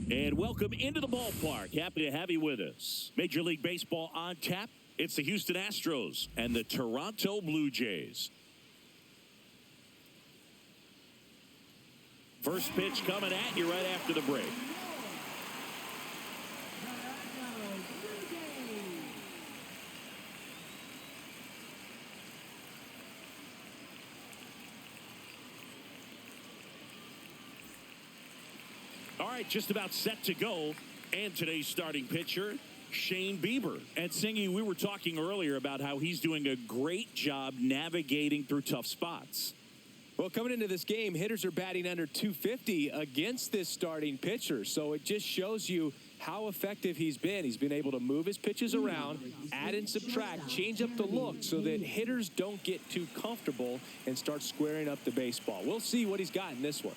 And welcome into the ballpark. Happy to have you with us. Major League Baseball on tap. It's the Houston Astros and the Toronto Blue Jays. First pitch coming at you right after the break. All right, just about set to go. And today's starting pitcher, Shane Bieber. And Singy, we were talking earlier about how he's doing a great job navigating through tough spots. Well, coming into this game, hitters are batting under 250 against this starting pitcher. So it just shows you how effective he's been. He's been able to move his pitches around, add and subtract, change up the look so that hitters don't get too comfortable and start squaring up the baseball. We'll see what he's got in this one.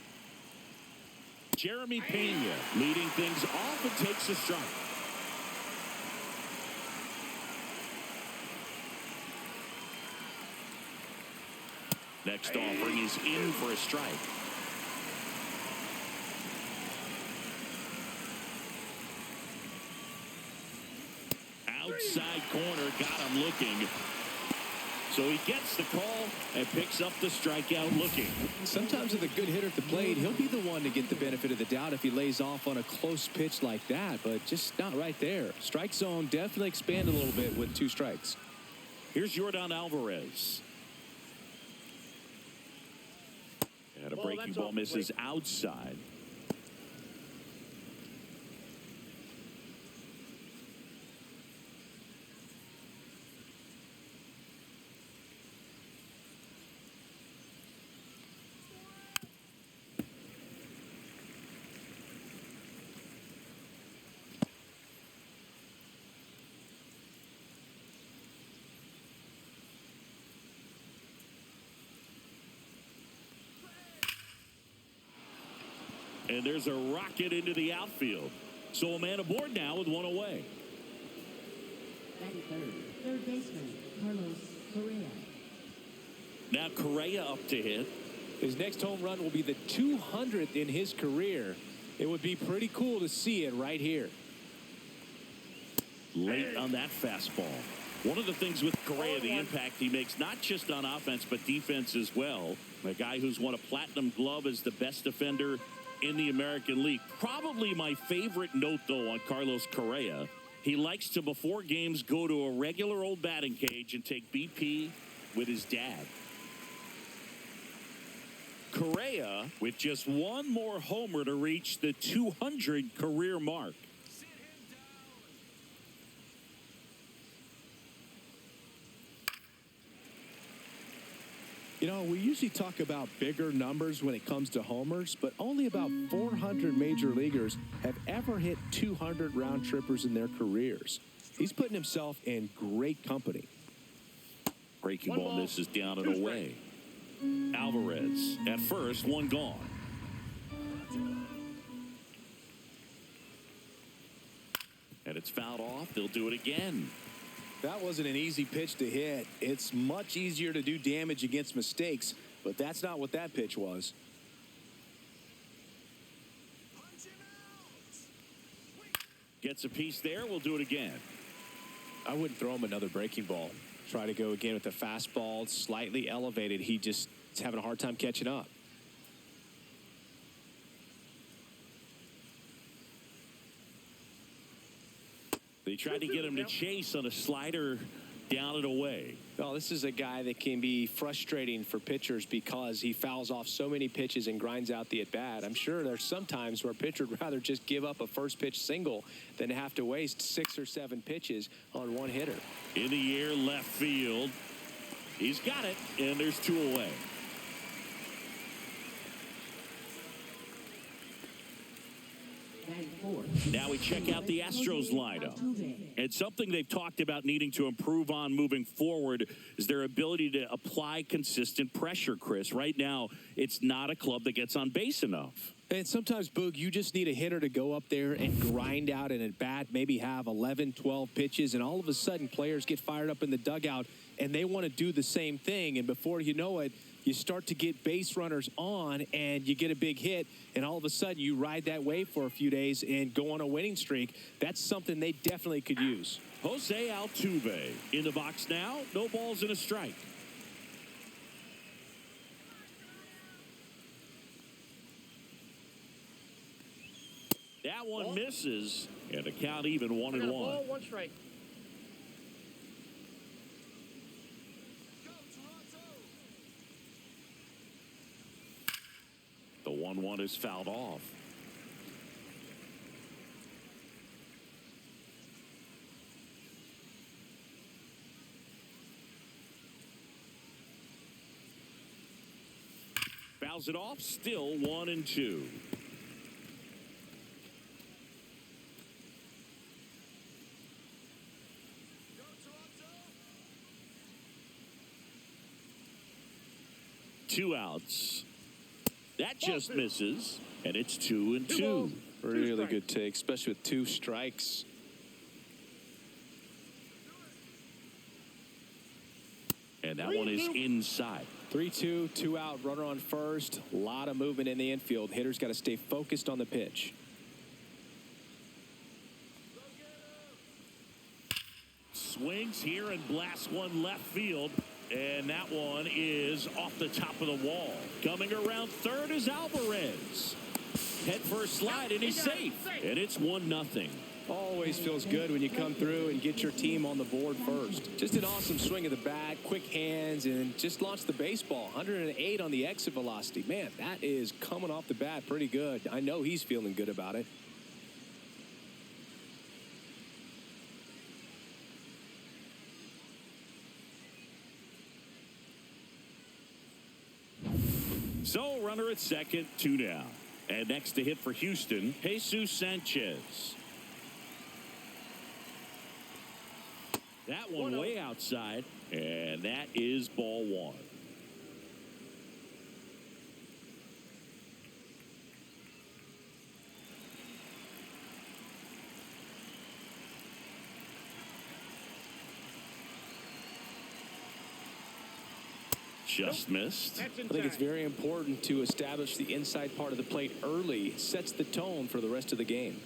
Jeremy Pena leading things off and takes a strike. Next offering is in for a strike. Outside corner, got him looking. So he gets the call and picks up the strikeout looking. Sometimes with a good hitter at the plate, he'll be the one to get the benefit of the doubt if he lays off on a close pitch like that, but just not right there. Strike zone definitely expand a little bit with 2 strikes. Here's Yordan Alvarez. And a breaking ball misses outside. And there's a rocket into the outfield. So a man aboard now with one away. Batting third baseman, Carlos Correa. Now Correa up to hit. His next home run will be the 200th in his career. It would be pretty cool to see it right here. Late on that fastball. One of the things with Correa, the impact he makes, not just on offense, but defense as well. A guy who's won a platinum glove as the best defender in the American League. Probably my favorite note, though, on Carlos Correa. He likes to, before games, go to a regular old batting cage and take BP with his dad. Correa with just one more homer to reach the 200 career mark. You know, we usually talk about bigger numbers when it comes to homers, but only about 400 major leaguers have ever hit 200 round trippers in their careers. He's putting himself in great company. Breaking ball misses down and away. Alvarez at first, one gone. And it's fouled off. They'll do it again. That wasn't an easy pitch to hit. It's much easier to do damage against mistakes, but that's not what that pitch was. Gets a piece there. We'll do it again. I wouldn't throw him another breaking ball. Try to go again with the fastball, slightly elevated. He just is having a hard time catching up. They tried to get him to chase on a slider down and away. Well, this is a guy that can be frustrating for pitchers because he fouls off so many pitches and grinds out the at-bat. I'm sure there's some times where a pitcher would rather just give up a first-pitch single than have to waste 6 or 7 pitches on one hitter. In the air, left field. He's got it, and there's 2 away. Now we check out the Astros lineup. And something they've talked about needing to improve on moving forward is their ability to apply consistent pressure, Chris. Right now, it's not a club that gets on base enough. And sometimes, Boog, you just need a hitter to go up there and grind out an at-bat, maybe have 11, 12 pitches, and all of a sudden players get fired up in the dugout, and they want to do the same thing. And before you know it, you start to get base runners on, and you get a big hit, and all of a sudden you ride that wave for a few days and go on a winning streak. That's something they definitely could use. Jose Altuve in the box now. No balls and a strike. That one misses, and the count even 1-1. Ball, 1 strike. The 1-1 is fouled off. Fouls it off, still 1-2. Two outs. That just misses, and it's 2-2. Really good take, especially with 2 strikes. And that one is inside. 3-2, 2 out, runner on first. A lot of movement in the infield. Hitters got to stay focused on the pitch. Swings here and blasts one left field. And that one is off the top of the wall. Coming around third is Alvarez. Head first slide, and he's safe. And it's 1-0. Always feels good when you come through and get your team on the board first. Just an awesome swing of the bat, quick hands, and just launched the baseball. 108 on the exit velocity. Man, that is coming off the bat pretty good. I know he's feeling good about it. So, runner at second, 2 down. And next to hit for Houston, Jesus Sanchez. That one way outside, and that is ball 1. Just missed. I think it's very important to establish the inside part of the plate early. Sets the tone for the rest of the game.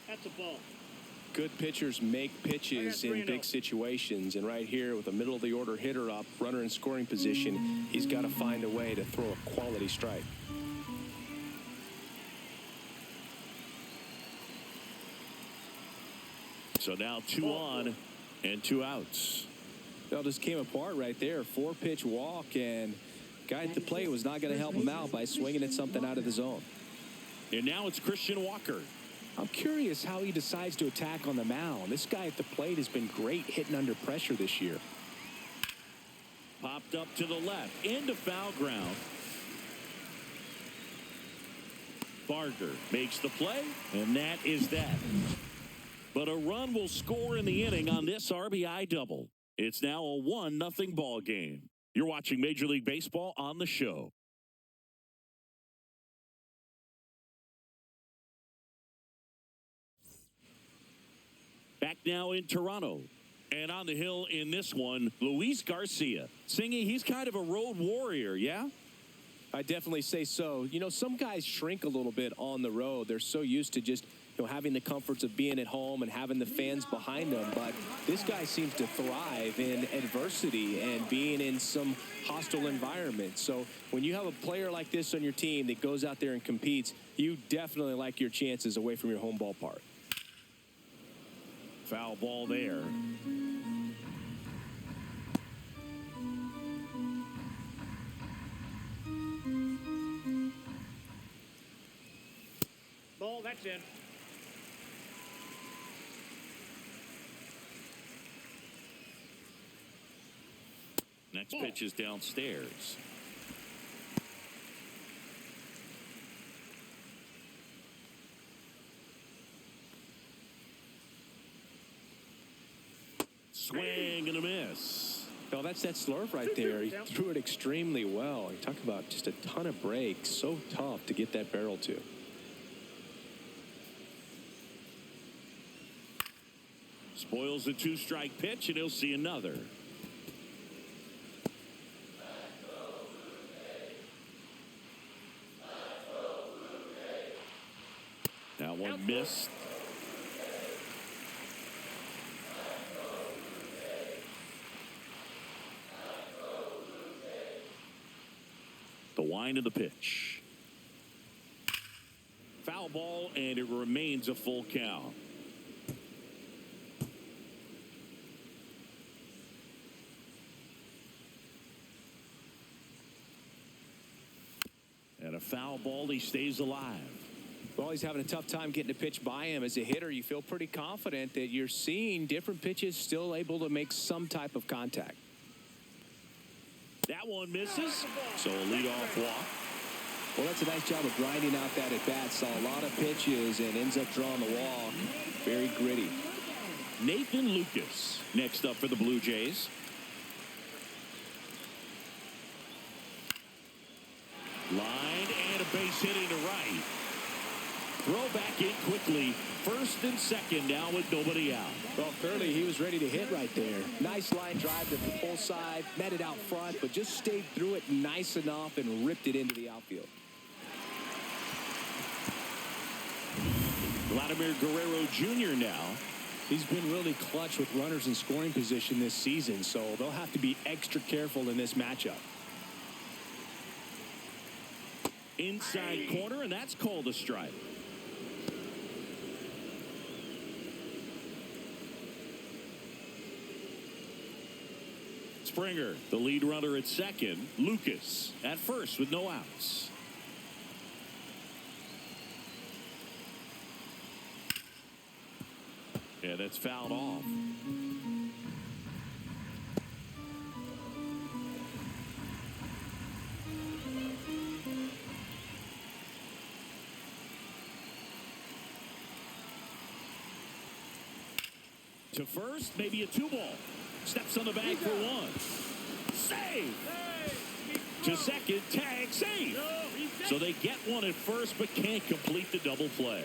That's a ball. Good pitchers make pitches in big situations, and right here with a middle of the order hitter up, runner in scoring position, he's got to find a way to throw a quality strike. So now 2 on and 2 outs. That just came apart right there. 4-pitch walk, and guy at the plate was not going to help him out by swinging at something out of the zone. And now it's Christian Walker. I'm curious how he decides to attack on the mound. This guy at the plate has been great hitting under pressure this year. Popped up to the left into foul ground. Barger makes the play, and that is that. But a run will score in the inning on this RBI double. It's now a 1-0 ball game. You're watching Major League Baseball on the show. Back now in Toronto. And on the hill in this one, Luis Garcia. Singing, he's kind of a road warrior, yeah? I definitely say so. You know, some guys shrink a little bit on the road. They're so used to just having the comforts of being at home and having the fans behind them. But this guy seems to thrive in adversity and being in some hostile environment. So when you have a player like this on your team that goes out there and competes, you definitely like your chances away from your home ballpark. Foul ball there. Ball, that's in. Next pitch is downstairs. Swing and a miss. Oh, that's that slurve right there. He threw it extremely well. You talk about just a ton of breaks. So tough to get that barrel to. Spoils a 2-strike pitch, and he'll see another. That one missed. The wind of the pitch. Foul ball, and it remains a full count. And a foul ball, he stays alive. Well, he's having a tough time getting a pitch by him. As a hitter, you feel pretty confident that you're seeing different pitches still able to make some type of contact. That one misses, so a leadoff walk. Well, that's a nice job of grinding out that at-bat. Saw a lot of pitches and ends up drawing the walk. Very gritty. Nathan Lucas next up for the Blue Jays. Line and a base hit into right. Throw back in quickly. First and second now with nobody out. Well, clearly he was ready to hit right there. Nice line drive to the pull side, met it out front, but just stayed through it nice enough and ripped it into the outfield. Vladimir Guerrero Jr. now. He's been really clutch with runners in scoring position this season, so they'll have to be extra careful in this matchup. Inside corner, and that's called a strike. Springer, the lead runner at second. Lucas at first with no outs. Yeah, that's fouled off. To first, maybe a 2-ball. Steps on the bag for one. Save! To second, tag, save! So they get one at first, but can't complete the double play.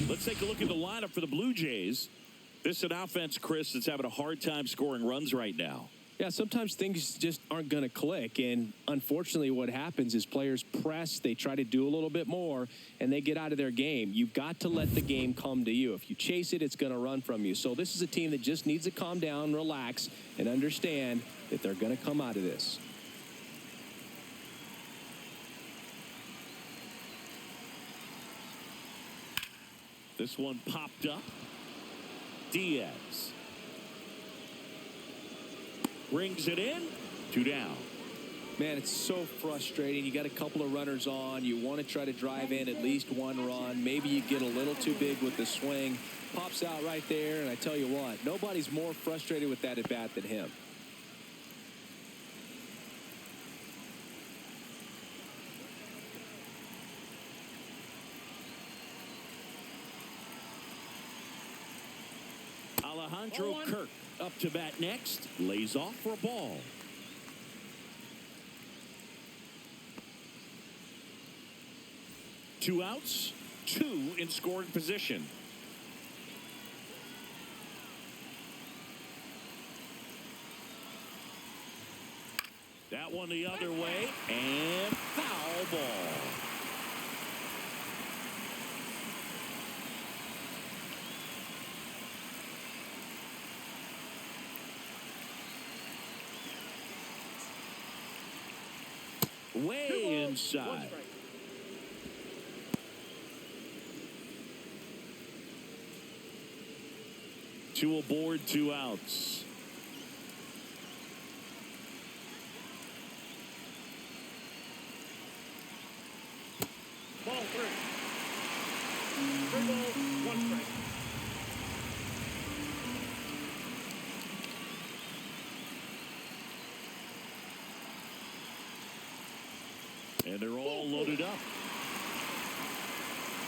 Let's take a look at the lineup for the Blue Jays. This is an offense, Chris, that's having a hard time scoring runs right now. Yeah, sometimes things just aren't going to click, and unfortunately what happens is players press, they try to do a little bit more, and they get out of their game. You've got to let the game come to you. If you chase it, it's going to run from you. So this is a team that just needs to calm down, relax, and understand that they're going to come out of this. This one popped up. Diaz brings it in. 2 down. Man, it's so frustrating. You got a couple of runners on. You want to try to drive in at least one run. Maybe you get a little too big with the swing. Pops out right there, and I tell you what, nobody's more frustrated with that at bat than him. Alejandro Kirk up to bat next. Lays off for a ball. Two outs, 2 in scoring position. That one the other way, and foul ball. Way inside. Two aboard, 2 outs. Ball 3. 3 balls, 1 strike. And they're all loaded up.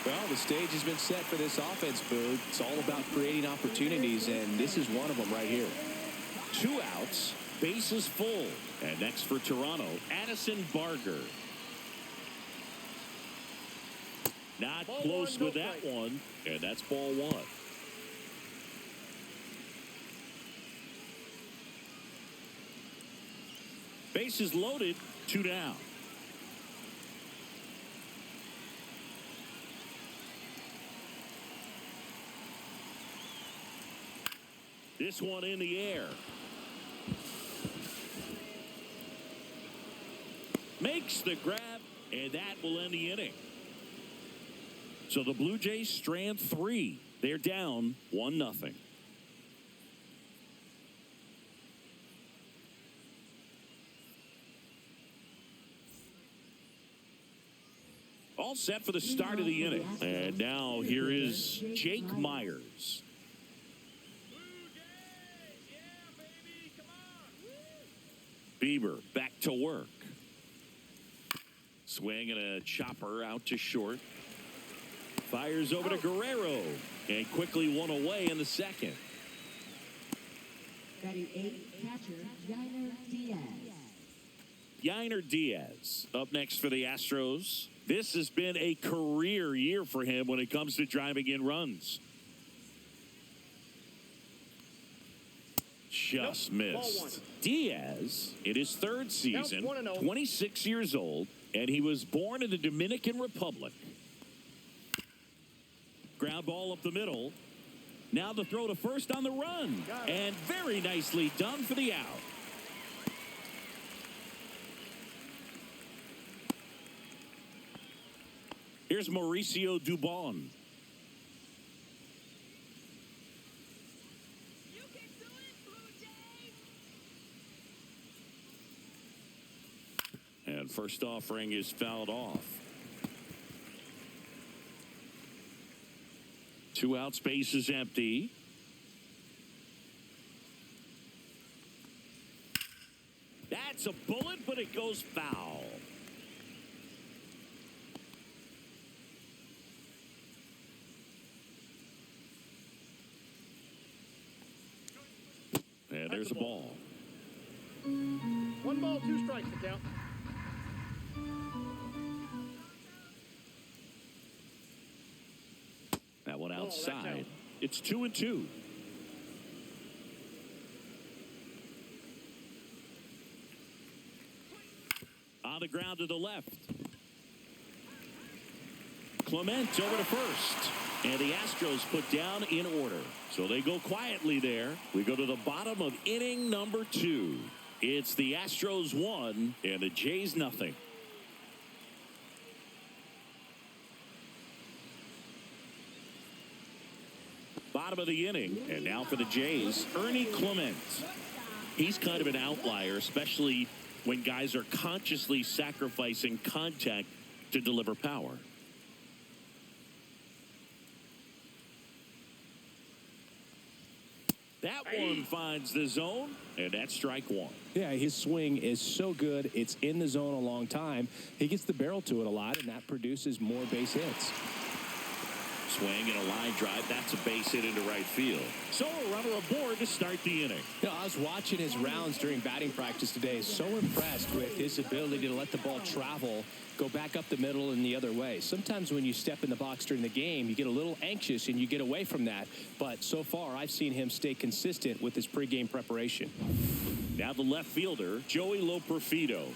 Well, the stage has been set for this offense, Boog. It's all about creating opportunities, and this is one of them right here. 2 outs, bases full. And next for Toronto, Addison Barger. Not Ball close one, with no that strike. one, and that's ball 1. Bases loaded, 2 down. This one in the air. Makes the grab, and that will end the inning. So the Blue Jays strand 3. They're down 1-0. All set for the start of the inning. And now here is Jake Myers. Bieber back to work. Swing and a chopper out to short. Fires over to Guerrero. And quickly one away in the second. Batting 8th, catcher, Yainer Diaz. Yainer Diaz up next for the Astros. This has been a career year for him when it comes to driving in runs. Just missed. Diaz, in his 3rd season, 26 years old, and he was born in the Dominican Republic. Ground ball up the middle. Now the throw to first on the run. And very nicely done for the out. Here's Mauricio Dubon. And first offering is fouled off. 2 outs, base is empty. That's a bullet, but it goes foul. And there's a ball. 1 ball, 2 strikes to count. That one outside. It's 2-2. On the ground to the left. Clement over to first. And the Astros put down in order. So they go quietly there. We go to the bottom of inning number 2. It's the Astros 1 and the Jays 0. Bottom of the inning. And now for the Jays, Ernie Clement. He's kind of an outlier, especially when guys are consciously sacrificing contact to deliver power. That one finds the zone, and that's strike 1. Yeah, his swing is so good. It's in the zone a long time. He gets the barrel to it a lot, and that produces more base hits. Swing and a line drive. That's a base hit into right field. So a runner aboard to start the inning. You know, I was watching his rounds during batting practice today. So impressed with his ability to let the ball travel, go back up the middle and the other way. Sometimes when you step in the box during the game, you get a little anxious and you get away from that. But so far, I've seen him stay consistent with his pregame preparation. Now the left fielder, Joey Loperfido.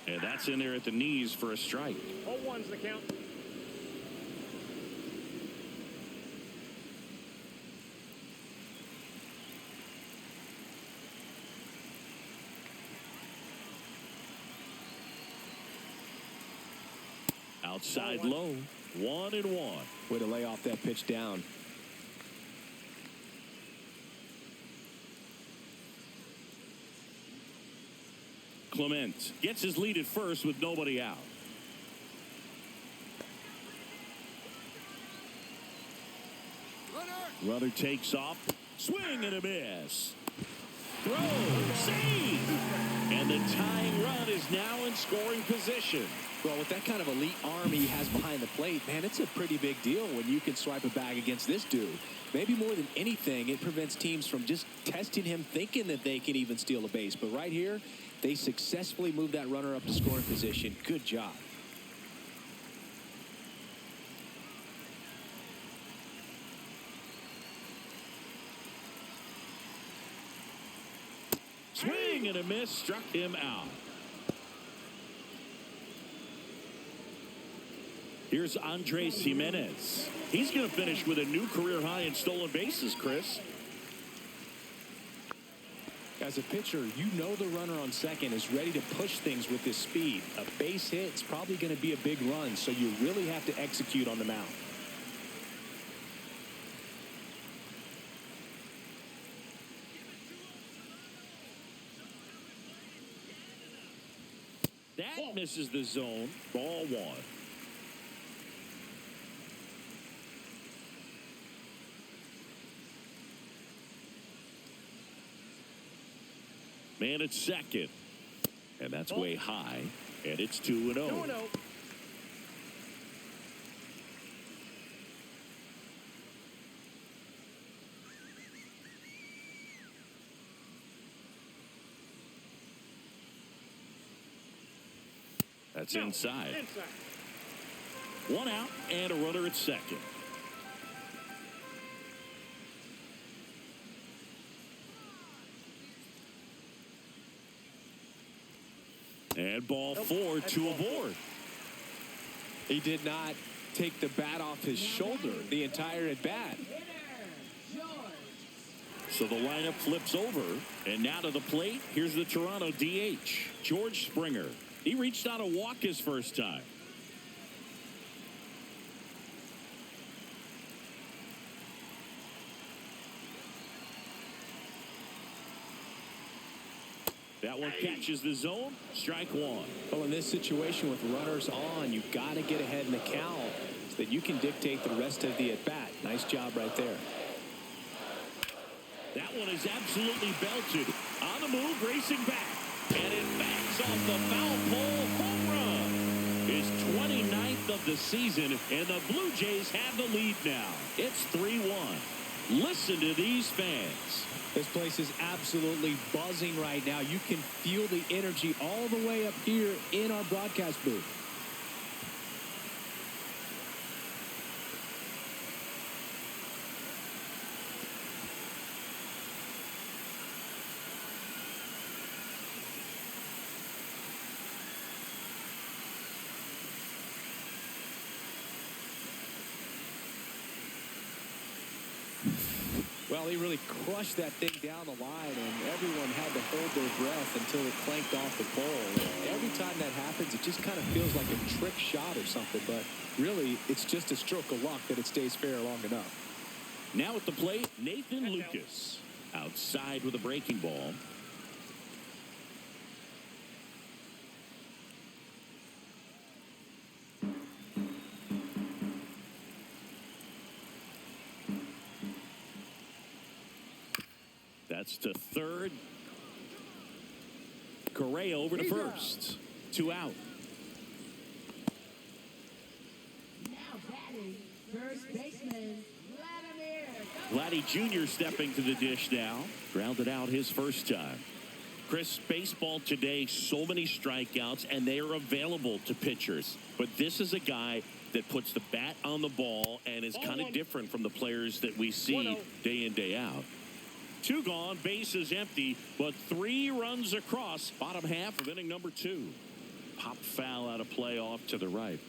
And that's in there at the knees for a strike. 0-1's the count. Outside low, 1-1. Way to lay off that pitch down. Clement gets his lead at first with nobody out. Runner takes off. Swing and a miss. throw, save, and the tying run is now in scoring position. Well, with that kind of elite arm he has behind the plate, man, it's a pretty big deal when you can swipe a bag against this dude. Maybe more than anything, it prevents teams from just testing him, thinking that they can even steal a base. But right here, they successfully moved that runner up to scoring position. Good job. Swing and a miss, struck him out. Here's Andres Jimenez. He's going to finish with a new career high in stolen bases, Chris. As a pitcher, you know the runner on second is ready to push things with his speed. A base hit is probably going to be a big run, so you really have to execute on the mound. That misses the zone. Ball one. Man at second. And that's way high. And it's 2-0. 2-0. That's inside. One out and a runner at second. And ball four, two aboard. He did not take the bat off his shoulder the entire at bat. So the lineup flips over, and now to the plate, here's the Toronto DH, George Springer. He reached out a walk his first time. That one catches the zone. Strike one. Well, in this situation with runners on, you've got to get ahead in the count so that you can dictate the rest of the at-bat. Nice job right there. That one is absolutely belted. On the move, racing back. And it backs off the foul pole. Home run. His 29th of the season, and the Blue Jays have the lead now. It's 3-1. Listen to these fans. This place is absolutely buzzing right now. You can feel the energy all the way up here in our broadcast booth. Well, he really crushed that thing down the line, and everyone had to hold their breath until it clanked off the pole. And every time that happens, it just kind of feels like a trick shot or something, but really, it's just a stroke of luck that it stays fair long enough. Now at the plate, Nathan Lucas. Outside with a breaking ball. That's to third. Correa over to first. 2 out. Now batting, first baseman, Vladdy Jr. stepping to the dish now. Grounded out his first time. Chris, baseball today, so many strikeouts, and they are available to pitchers. But this is a guy that puts the bat on the ball and is kind of different from the players that we see day in, day out. 2 gone, bases empty, but 3 runs across. Bottom half of inning number 2. Pop foul out of play off to the right.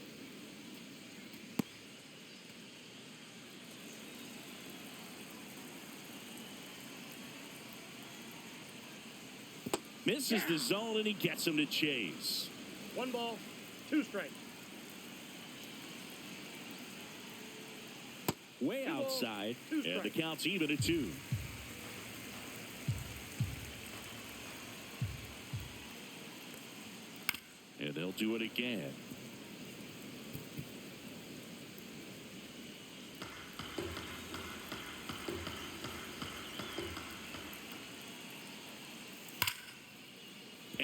Misses the zone, and he gets him to chase. 1 ball, 2 strikes. Way outside, and the count's even at 2. And they'll do it again.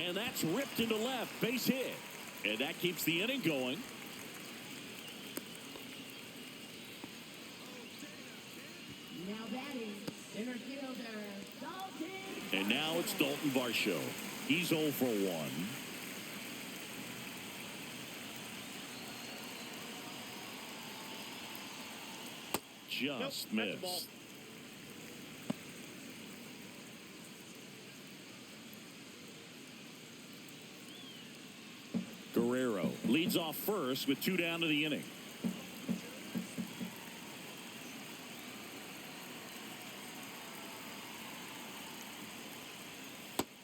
And that's ripped into left. Base hit. And that keeps the inning going. Now batting, center fielder, Dalton. And now it's Dalton Varsho. He's 0 for 1. Just missed. Guerrero leads off first with 2 down to the inning.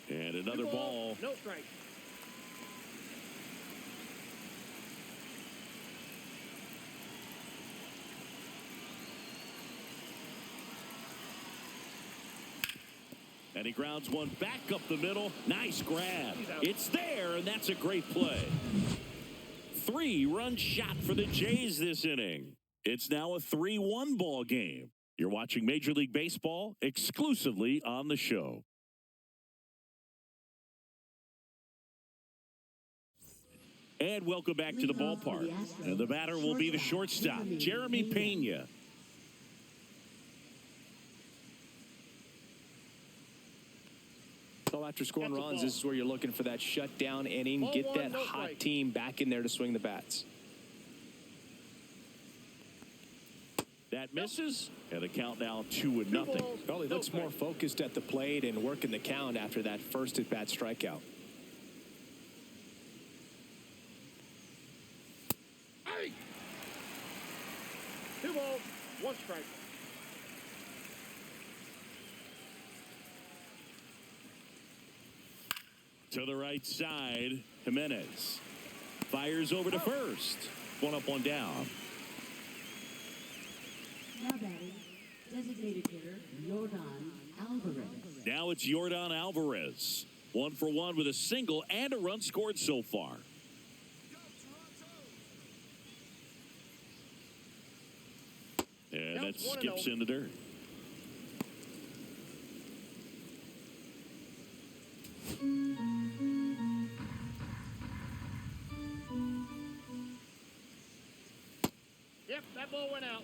And another ball. No strike. And he grounds one back up the middle. Nice grab. It's there, and that's a great play. 3-run shot for the Jays this inning. It's now a 3-1 ball game. You're watching Major League Baseball exclusively on the show. And welcome back to the ballpark. And the batter will be the shortstop, Jeremy Pena. So after scoring runs, this is where you're looking for that shutdown inning. Get that hot team back in there to swing the bats. That misses, and the count now 2-0. Well, he looks more focused at the plate and working the count after that first at-bat strikeout. Hey! 2 balls, 1 strike. To the right side, Jimenez fires over to first. 1 up, 1 down. Now batting, designated hitter, Yordan Alvarez. Now it's Yordan Alvarez. 1 for 1 with a single and a run scored so far. And that skips in the dirt. Yep, that ball went out.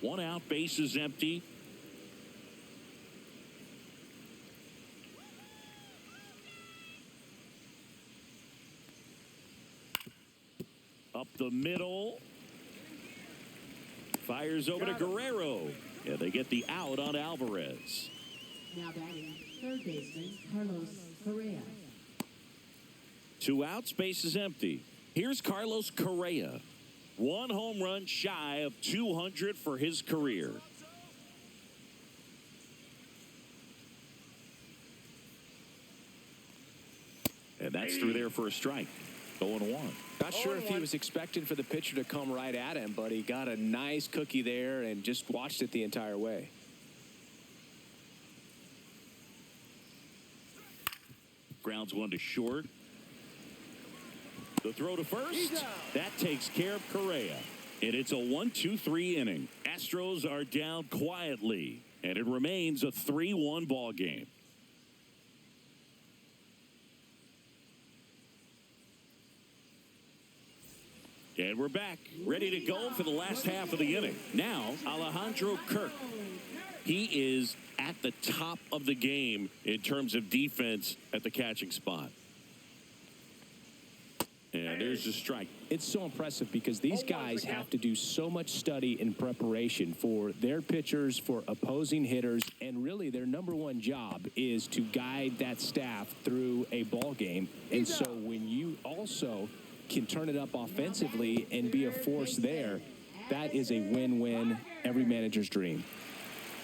1 out, base is empty. Up the middle. Fires over to Guerrero. Yeah, they get the out on Alvarez. Now batting, third baseman, Carlos Correa. 2 outs, base is empty. Here's Carlos Correa. 1 home run shy of 200 for his career. And that's through there for a strike. 0-1. Not sure if he was expecting for the pitcher to come right at him, but he got a nice cookie there and just watched it the entire way. Grounds 1 to short. The throw to first. That takes care of Correa. And it's a 1-2-3 inning. Astros are down quietly. And it remains a 3-1 ball game. And we're back, ready to go for the last half of the inning. Now, Alejandro Kirk. He is at the top of the game in terms of defense at the catching spot. And there's a strike. It's so impressive because these guys have to do so much study and preparation for their pitchers, for opposing hitters, and really their #1 job is to guide that staff through a ball game. And so when you also can turn it up offensively and be a force there, that is a win-win, every manager's dream.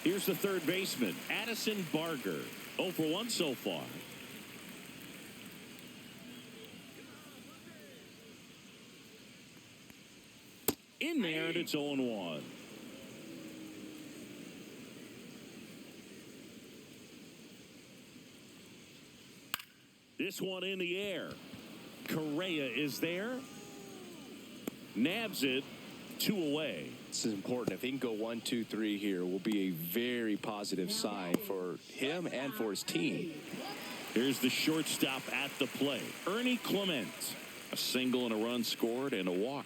Here's the third baseman, Addison Barger. 0 for 1 so far. In there, and it's 0-1. This one in the air. Correa is there. Nabs it. 2 away. This is important. If he can go 1, 2, 3 here, will be a very positive sign for him and for his team. Here's the shortstop at the plate, Ernie Clement. A single and a run scored and a walk.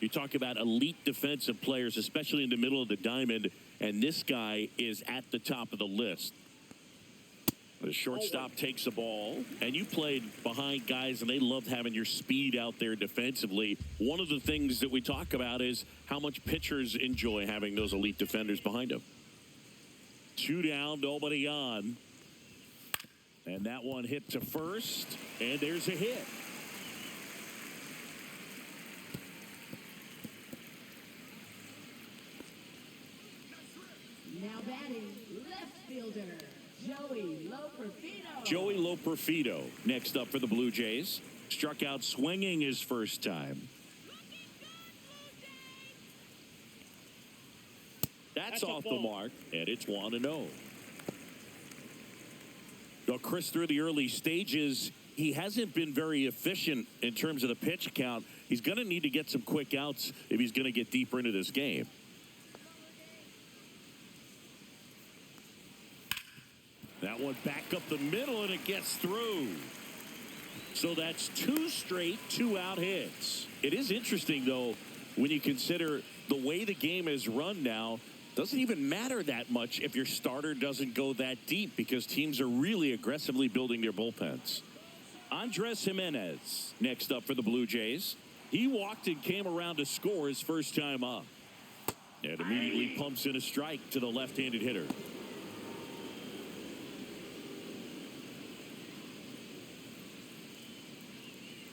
You talk about elite defensive players, especially in the middle of the diamond, and this guy is at the top of the list. The shortstop takes the ball, and you played behind guys, and they loved having your speed out there defensively. One of the things that we talk about is how much pitchers enjoy having those elite defenders behind them. 2 down, nobody on. And that one hit to first, and there's a hit. Now batting, left fielder, Joey Loperfido. Joey Loperfido next up for the Blue Jays. Struck out swinging his first time. That's off the mark, and it's 1-0. Well, Chris, through the early stages, he hasn't been very efficient in terms of the pitch count. He's going to need to get some quick outs if he's going to get deeper into this game. That one back up the middle, and it gets through. So that's 2 straight 2-out hits. It is interesting, though, when you consider the way the game is run now. Doesn't even matter that much if your starter doesn't go that deep, because teams are really aggressively building their bullpens. Andres Jimenez next up for the Blue Jays. He walked and came around to score his first time up. And immediately pumps in a strike to the left-handed hitter.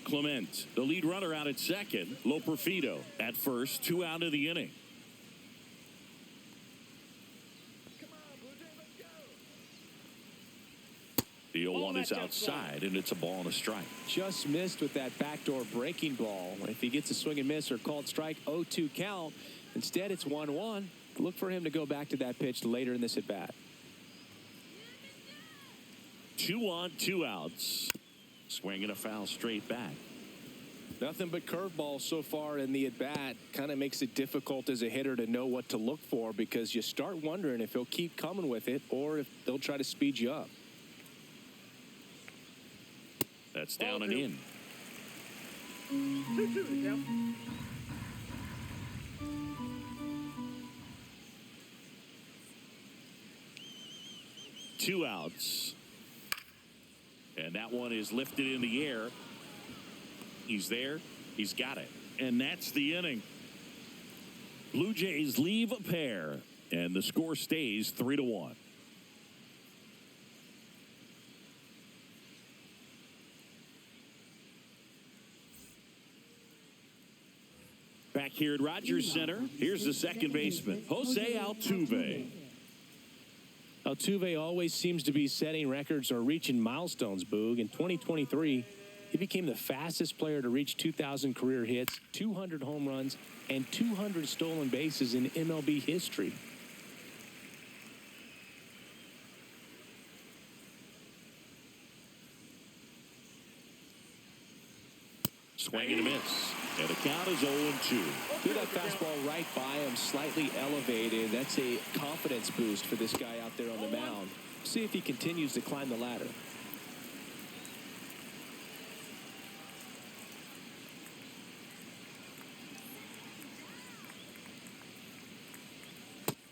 Clement, the lead runner, out at second. Loperfido at first, 2 out of the inning. The 0-1 is outside, and it's a ball and a strike. Just missed with that backdoor breaking ball. If he gets a swing and miss or called strike, 0-2 count. Instead, it's 1-1. Look for him to go back to that pitch later in this at-bat. 2 on, 2 outs. Swinging a foul straight back. Nothing but curveballs so far in the at-bat. Kind of makes it difficult as a hitter to know what to look for, because you start wondering if he'll keep coming with it or if they'll try to speed you up. That's down and in. 2-2 down. Two outs. And that one is lifted in the air. He's there. He's got it. And that's the inning. Blue Jays leave a pair, and the score stays 3-1. Back here at Rogers Center, here's the second baseman, Jose Altuve. Altuve always seems to be setting records or reaching milestones, Boog. In 2023, he became the fastest player to reach 2,000 career hits, 200 home runs, and 200 stolen bases in MLB history. Swing and a miss. And the count is 0-2. Threw that fastball right by him, slightly elevated. That's a confidence boost for this guy out there on the mound. See if he continues to climb the ladder.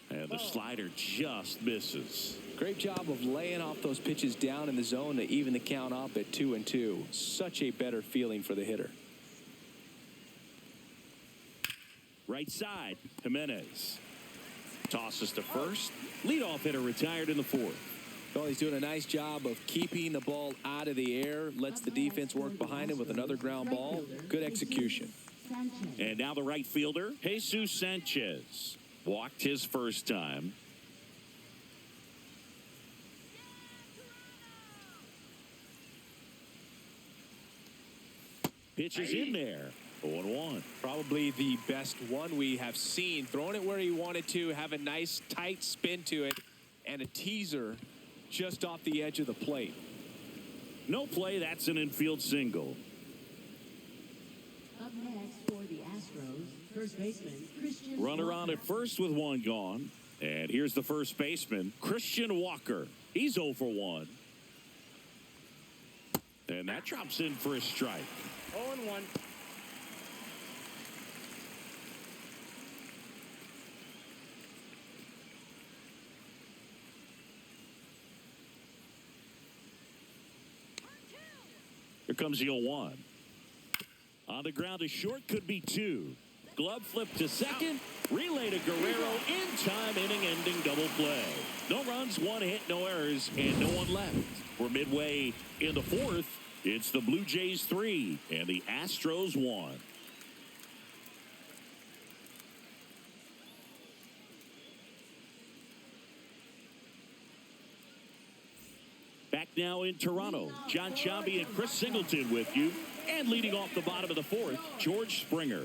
And the slider just misses. Great job of laying off those pitches down in the zone to even the count up at 2-2. Such a better feeling for the hitter. Right side, Jimenez. Tosses to first. Leadoff hitter retired in the fourth. Well, he's doing a nice job of keeping the ball out of the air. Lets the defense work behind him with another ground ball. Good execution. And now the right fielder, Jesus Sanchez. Walked his first time. Pitch is in there. 0-1. Probably the best one we have seen. Throwing it where he wanted to, have a nice tight spin to it, and a teaser just off the edge of the plate. No play, that's an infield single. Up next for the Astros, first baseman Christian Runner Walker. on at first with one gone. And here's the first baseman, Christian Walker. He's 0 for 1. And that drops in for a strike. 0-1. Here comes the 0-1. On the ground to short, could be 2. Glove flip to second. Relay to Guerrero in time, inning-ending double play. No runs, 1 hit, no errors, and no one left. We're midway in the 4th. It's the Blue Jays 3 and the Astros 1. Back now in Toronto, John Chambi and Chris Singleton with you. And leading off the bottom of the 4th, George Springer.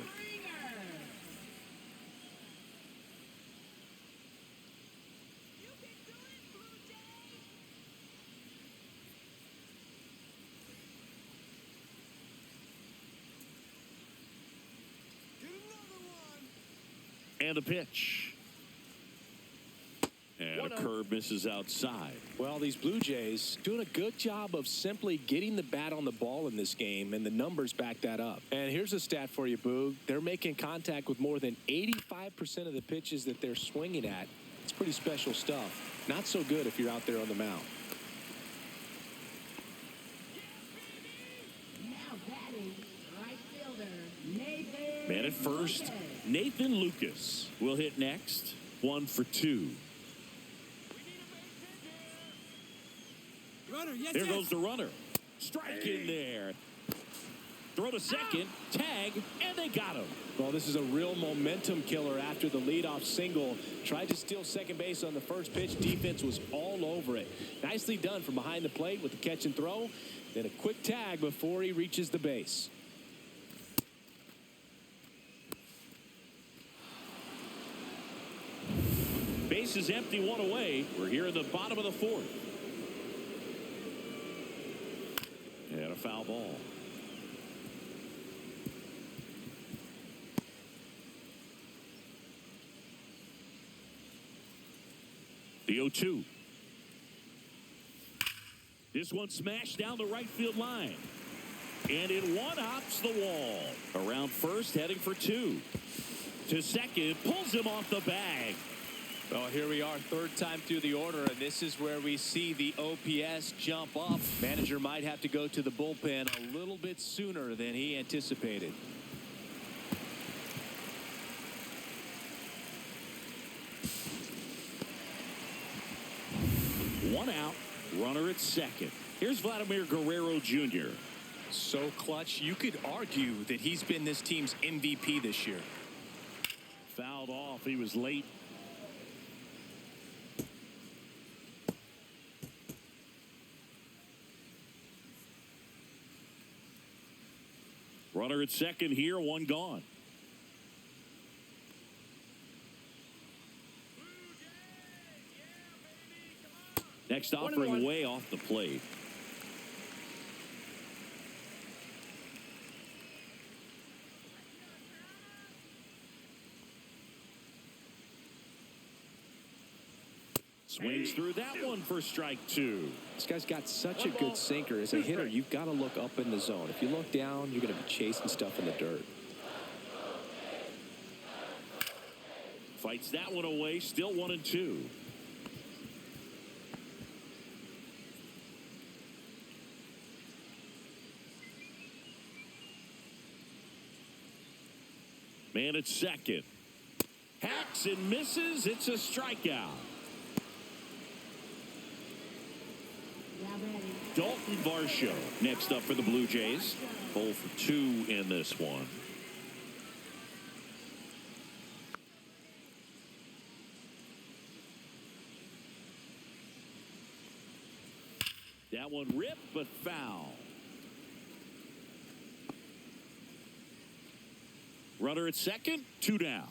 And the pitch. And a curve misses outside. Well, these Blue Jays doing a good job of simply getting the bat on the ball in this game, and the numbers back that up. And here's a stat for you, Boog. They're making contact with more than 85% of the pitches that they're swinging at. It's pretty special stuff. Not so good if you're out there on the mound. Now batting, right fielder, Nathan. Man at first, Nathan Lucas will hit next. 1 for 2. There goes the runner. Strike in there. Throw to second. Tag. And they got him. Well, this is a real momentum killer after the leadoff single. Tried to steal second base on the first pitch. Defense was all over it. Nicely done from behind the plate with the catch and throw. Then a quick tag before he reaches the base. Base is empty, 1 away. We're here in the bottom of the 4th. And a foul ball. The 0-2. This one smashed down the right field line. And it one-hops the wall. Around first, heading for 2. To second, pulls him off the bag. Well, here we are, 3rd time through the order, and this is where we see the OPS jump up. Manager might have to go to the bullpen a little bit sooner than he anticipated. One out, runner at second. Here's Vladimir Guerrero Jr. So clutch, you could argue that he's been this team's MVP this year. Fouled off, he was late. Runner at second here, 1 gone. Next offering way off the plate. Swings through that one for strike 2. This guy's got such a good sinker. As a hitter, you've got to look up in the zone. If you look down, you're going to be chasing stuff in the dirt. Fights that one away, still 1-2. Man at second. Hacks and misses. It's a strikeout. Dalton Varsho next up for the Blue Jays. 0 for 2 in this one. That one ripped but foul. Runner at second, 2 down.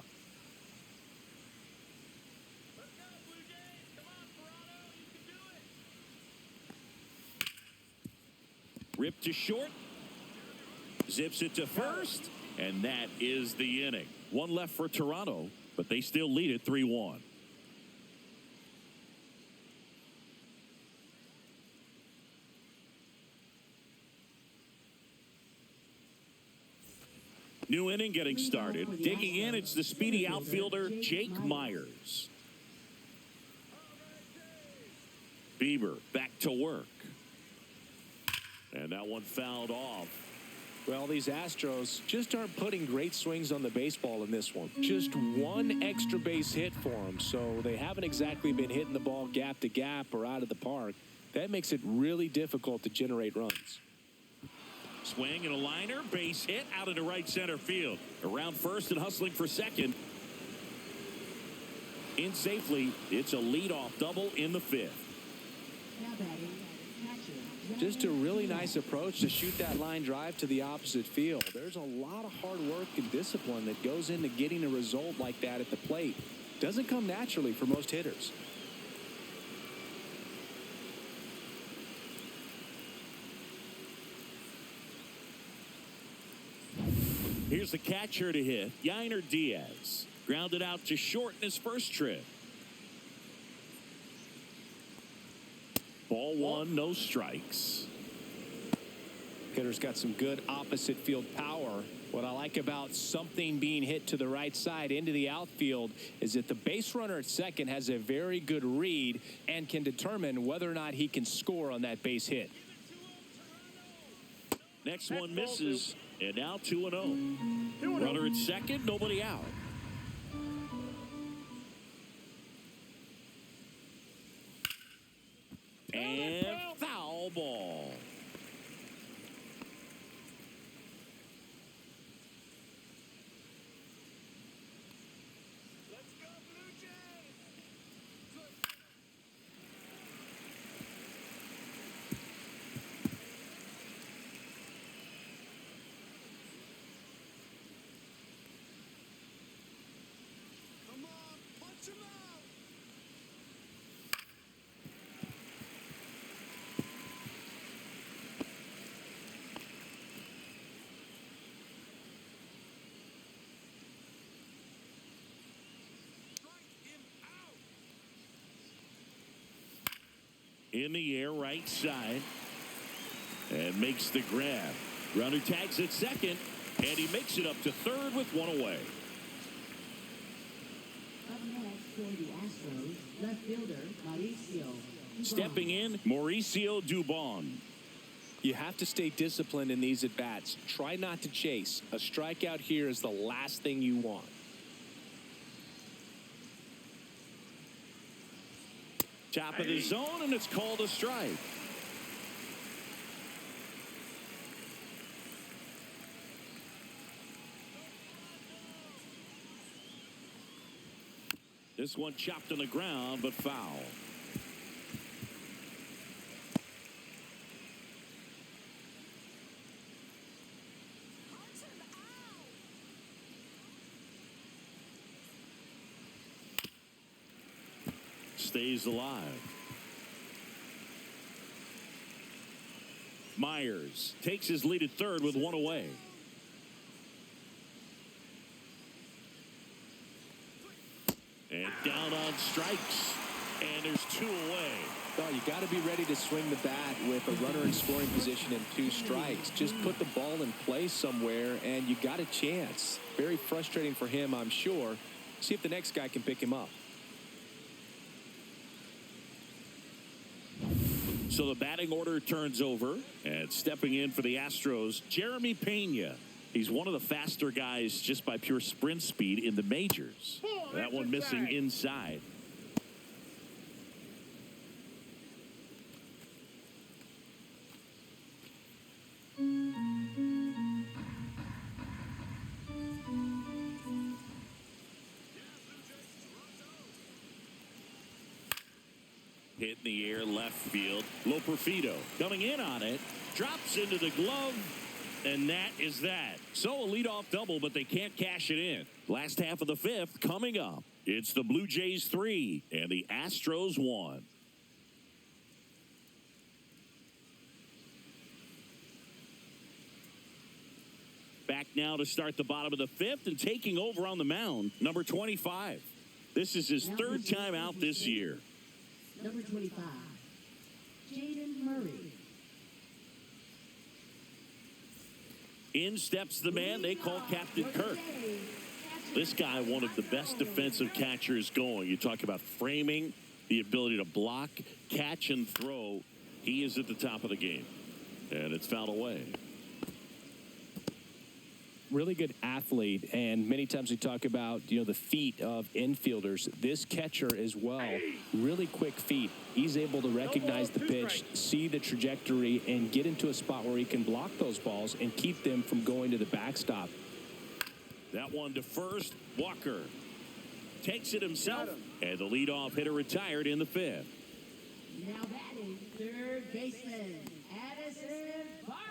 Ripped to short. Zips it to first. And that is the inning. 1 left for Toronto, but they still lead it 3-1. New inning getting started. Digging in, it's the speedy outfielder, Jake Myers. Bieber back to work. And that one fouled off. Well, these Astros just aren't putting great swings on the baseball in this one. Just one extra base hit for them, so they haven't exactly been hitting the ball gap to gap or out of the park. That makes it really difficult to generate runs. Swing and a liner, base hit out into right center field. Around first and hustling for second. In safely, it's a leadoff double in the fifth. Now batting, catcher. Just a really nice approach to shoot that line drive to the opposite field. There's a lot of hard work and discipline that goes into getting a result like that at the plate. Doesn't come naturally for most hitters. Here's the catcher to hit, Yainer Diaz. Grounded out to short in his first trip. Ball one, no strikes. Hitter's got some good opposite field power. What I like about something being hit to the right side into the outfield is that the base runner at second has a very good read and can determine whether or not he can score on that base hit. Next one misses, and now 2-0. Runner at second, nobody out. And foul ball. Let's go, BlueJays! Come on, punch him out! In the air, right side. And makes the grab. Runner tags at second. And he makes it up to third with one away. Up next for the Astros, left fielder Mauricio. Stepping in, Mauricio Dubon. You have to stay disciplined in these at-bats. Try not to chase. A strikeout here is the last thing you want. Top of the zone, and it's called a strike. This one chopped on the ground, but foul. Stays alive. Myers takes his lead at third with one away. And down on strikes. And there's two away. Well, you got to be ready to swing the bat with a runner in scoring position and 2 strikes. Just put the ball in play somewhere, and you got a chance. Very frustrating for him, I'm sure. See if the next guy can pick him up. So the batting order turns over, and stepping in for the Astros, Jeremy Pena. He's one of the faster guys just by pure sprint speed in the majors. That one missing inside. Hit in the air, left field. Loperfido coming in on it. Drops into the glove. And that is that. So a leadoff double, but they can't cash it in. Last half of the fifth coming up. It's the Blue Jays 3 and the Astros 1. Back now to start the bottom of the fifth, and taking over on the mound, number 25. This is his third time out this year. Number 25, Jaden Murray. In steps the man they call Captain Kirk. This guy, one of the best defensive catchers going. You talk about framing, the ability to block, catch, and throw. He is at the top of the game. And it's fouled away. Really good athlete, and many times we talk about, the feet of infielders. This catcher as well, really quick feet. He's able to recognize the pitch, see the trajectory, and get into a spot where he can block those balls and keep them from going to the backstop. That one to first. Walker takes it himself, and the leadoff hitter retired in the fifth. Now batting third baseman, Addison Barger.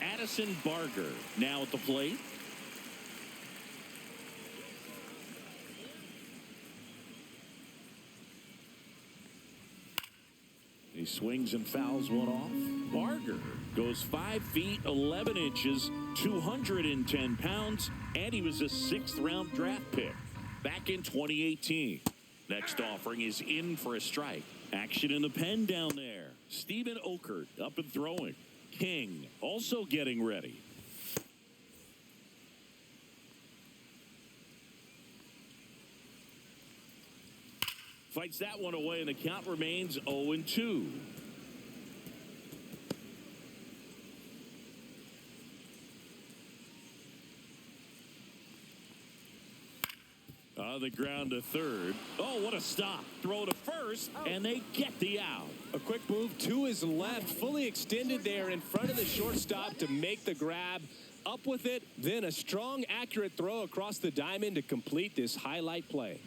Addison Barger now at the plate. He swings and fouls one off. Barger goes 5 feet 11 inches, 210 pounds, and he was a 6th-round draft pick back in 2018. Next offering is in for a strike. Action in the pen down there. Steven Okert up and throwing. King also getting ready. Fights that one away, and the count remains 0-2. On the ground to third. Oh, what a stop. Throw to first, and they get the out. A quick move to his left, fully extended there in front of the shortstop to make the grab. Up with it, then a strong, accurate throw across the diamond to complete this highlight play.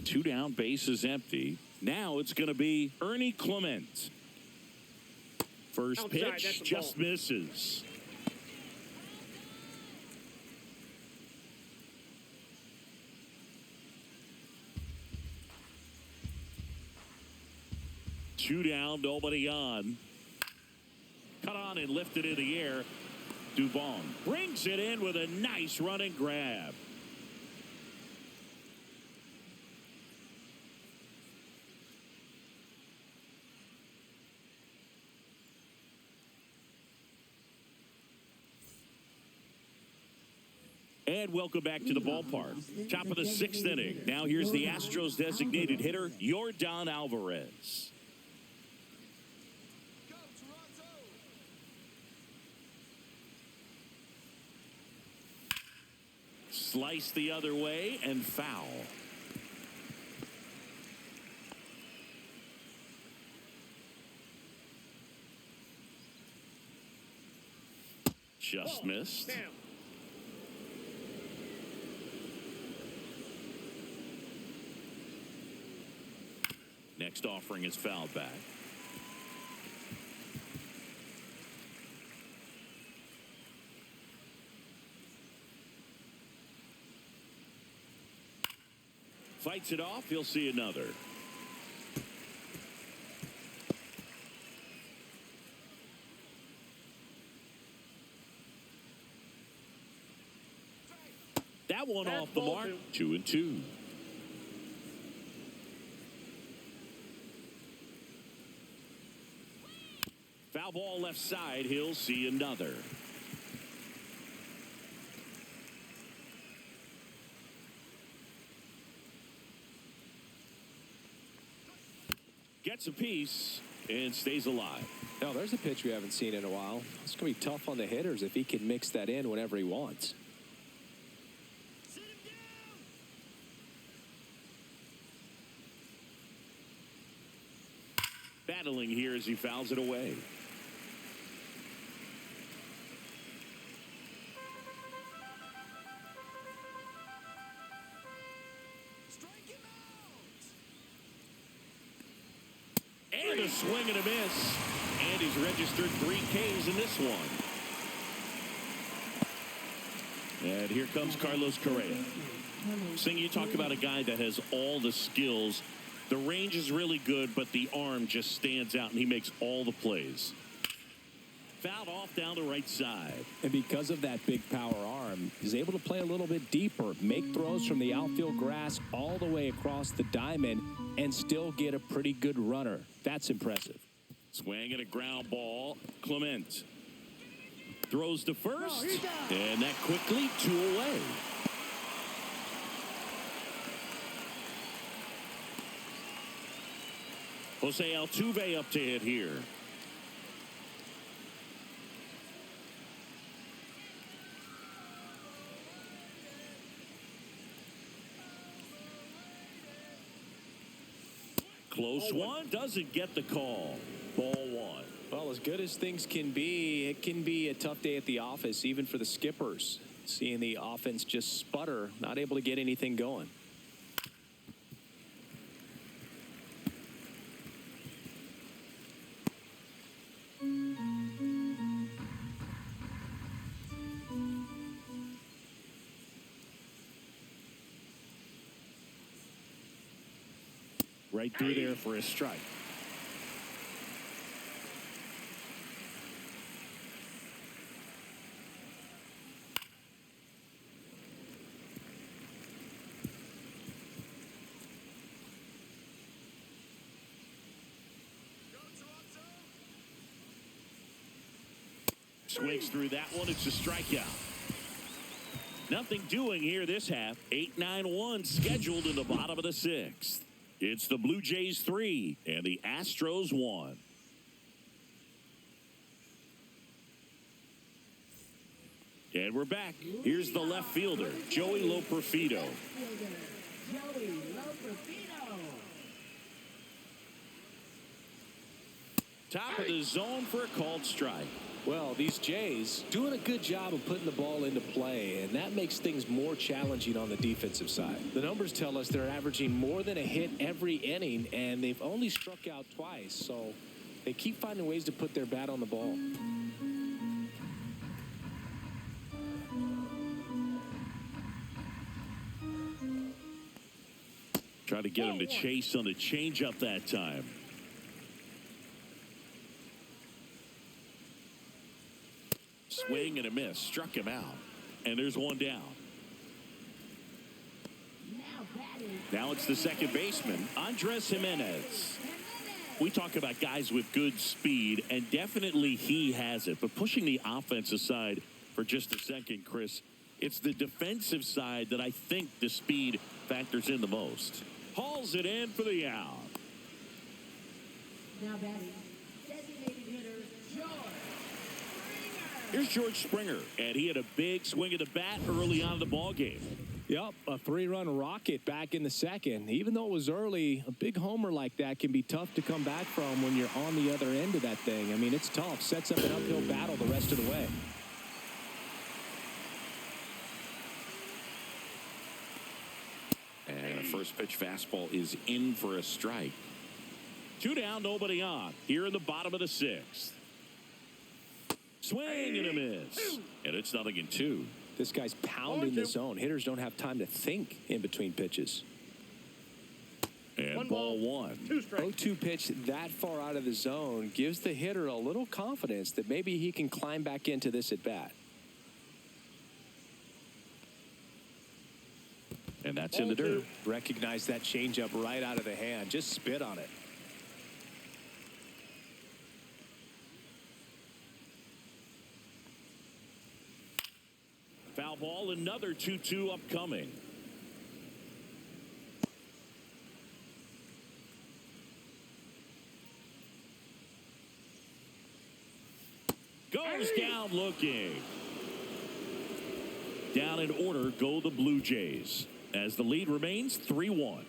2 down, bases empty. Now it's going to be Ernie Clement. First pitch just misses. Two down, nobody on. Cut on and lifted in the air. Dubon brings it in with a nice running grab. And welcome back to the ballpark. Top of the 6th inning. Now here's the Astros designated hitter, Yordan Alvarez. Go, Toronto! Slice the other way and foul. Just missed. Damn. Next offering is fouled back. Fights it off. He'll see another. That one off the mark. 2-2. Foul ball left side. He'll see another. Gets a piece and stays alive. Now, there's a pitch we haven't seen in a while. It's going to be tough on the hitters if he can mix that in whenever he wants. Battling here as he fouls it away. Strike him out! And a swing and a miss. And he's registered 3 Ks in this one. And here comes Carlos Correa. Sing, you talk about a guy that has all the skills. The range is really good, but the arm just stands out, and he makes all the plays. Fouled off down the right side. And because of that big power arm, he's able to play a little bit deeper, make throws from the outfield grass all the way across the diamond, and still get a pretty good runner. That's impressive. Swing and a ground ball. Clement. Throws to first. And that quickly 2 away. Jose Altuve up to hit here. Close one, doesn't get the call. Ball 1. Well, as good as things can be, it can be a tough day at the office, even for the skippers. Seeing the offense just sputter, not able to get anything going. Right through there for a strike. Swings through that one. It's a strikeout. Nothing doing here this half. 8-9-1 scheduled in the bottom of the 6th. It's the Blue Jays 3 and the Astros 1. And we're back. Here's the left fielder, Joey Loperfido. Top of the zone for a called strike. Well, these Jays doing a good job of putting the ball into play, and that makes things more challenging on the defensive side. The numbers tell us they're averaging more than a hit every inning, and they've only struck out twice, so they keep finding ways to put their bat on the ball. Try to get him to chase on the changeup that time. Swing and a miss. Struck him out. And there's one down. Now it's the second baseman, Andres Jimenez. We talk about guys with good speed, and definitely he has it. But pushing the offense aside for just a second, Chris, it's the defensive side that I think the speed factors in the most. Hauls it in for the out. Now batting, designated hitter, George. Here's George Springer, and he had a big swing of the bat early on in the ball game. Yep, a 3-run rocket back in the second. Even though it was early, a big homer like that can be tough to come back from when you're on the other end of that thing. I mean, it's tough. Sets up an uphill battle the rest of the way. And a first pitch fastball is in for a strike. 2 down, nobody on. Here in the bottom of the 6th. Swing and a miss. And it's 0-2. This guy's pounding the zone. Hitters don't have time to think in between pitches. And ball 1. 2 strikes. 0-2 pitch that far out of the zone gives the hitter a little confidence that maybe he can climb back into this at bat. And that's in the dirt. Recognize that changeup right out of the hand. Just spit on it. Foul ball, another 2-2 upcoming. Goes down looking. Down in order go the Blue Jays as the lead remains 3-1.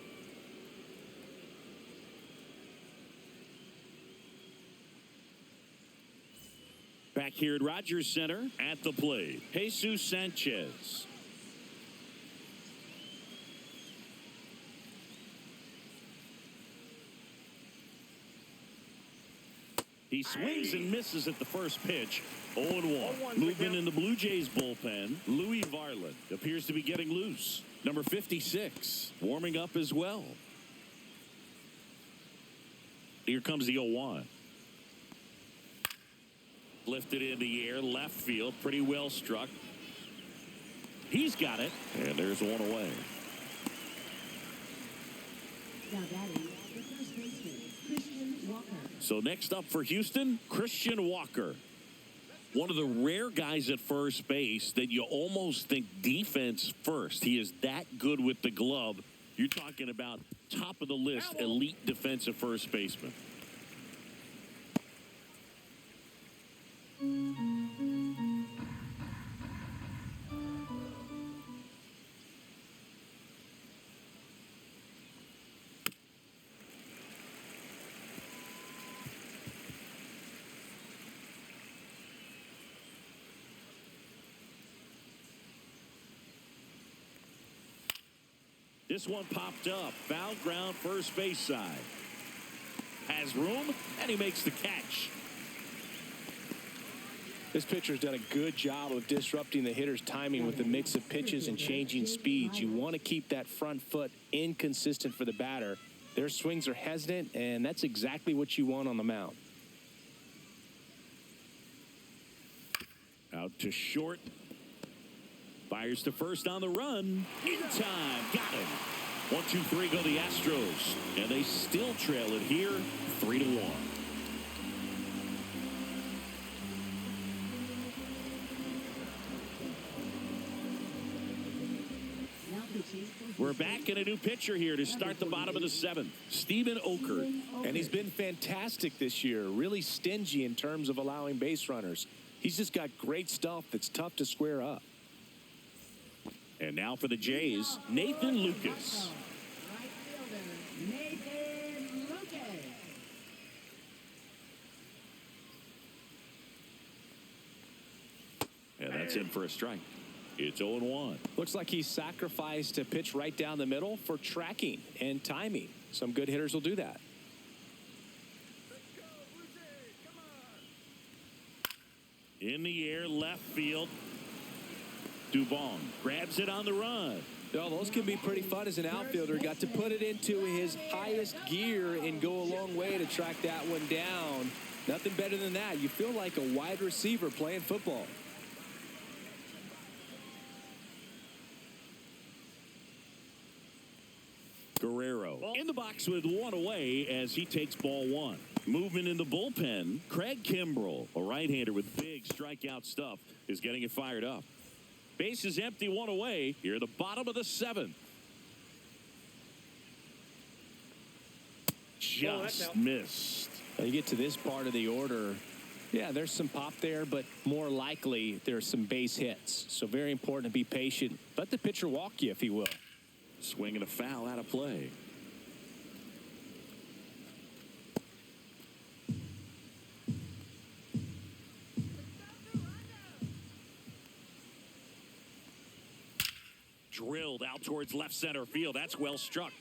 Back here at Rogers Center at the plate, Jesus Sanchez. He swings and misses at the first pitch. 0-1. Movement in the Blue Jays bullpen. Louis Varland appears to be getting loose. Number 56 warming up as well. Here comes the 0-1. Lifted in the air, left field, pretty well struck. He's got it, and there's one away. Now batting, the first baseman, Christian Walker. So next up for Houston, Christian Walker. one of the rare guys at first base that you almost think defense first. He is that good with the glove. You're talking about top of the list, elite defensive first baseman. This one popped up. Foul ground, first base side. Has room, and he makes the catch. This pitcher's done a good job of disrupting the hitter's timing with the mix of pitches and changing speeds. You want to keep that front foot inconsistent for the batter. Their swings are hesitant, and that's exactly what you want on the mound. Out to short. Fires to first on the run. In time. Got him. 1-2-3 go the Astros. And they still trail it here 3-1. We're back in a new pitcher here to start the bottom of the seventh. Steven Okert. And he's been fantastic this year. Really stingy in terms of allowing base runners. He's just got great stuff that's tough to square up. And now for the Jays, Nathan Lucas. Right fielder, Nathan Lucas. And that's in for a strike. It's 0-1. Looks like he sacrificed a pitch right down the middle for tracking and timing. Some good hitters will do that. Let's go, BlueJays. Come on. In the air, left field. Dubon grabs it on the run. Well, those can be pretty fun as an outfielder. Got to put it into his highest gear and go a long way to track that one down. Nothing better than that. You feel like a wide receiver playing football. Guerrero in the box with one away as he takes ball one. Movement in the bullpen. Craig Kimbrell, a right-hander with big strikeout stuff, is getting it fired up. Base is empty, one away. Here at the bottom of the seventh. Just missed. You get to this part of the order. Yeah, there's some pop there, but more likely there's some base hits. So very important to be patient. Let the pitcher walk you if he will. Swing and a foul out of play. Drilled out towards left center field. That's well struck.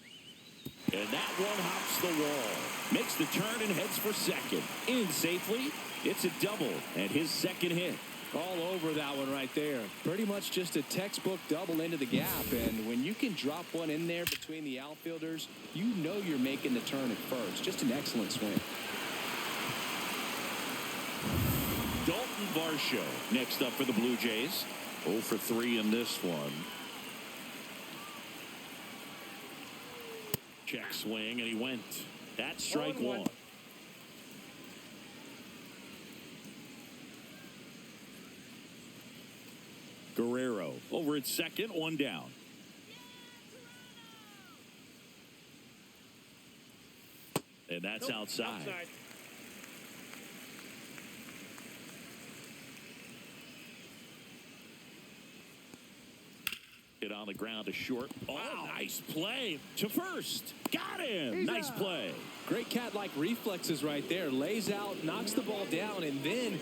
And that one hops the wall. Makes the turn and heads for second. In safely. It's a double and his second hit. All over that one right there. Pretty much just a textbook double into the gap. And when you can drop one in there between the outfielders, you know you're making the turn at first. Just an excellent swing. Dalton Varsho next up for the Blue Jays. 0 for 3 in this one. Check swing, and he went. That's strike one. Guerrero over at second, one down. And that's outside. Hit on the ground to short. Oh, nice play to first. Got him. Nice play. Great cat-like reflexes right there. Lays out, knocks the ball down, and then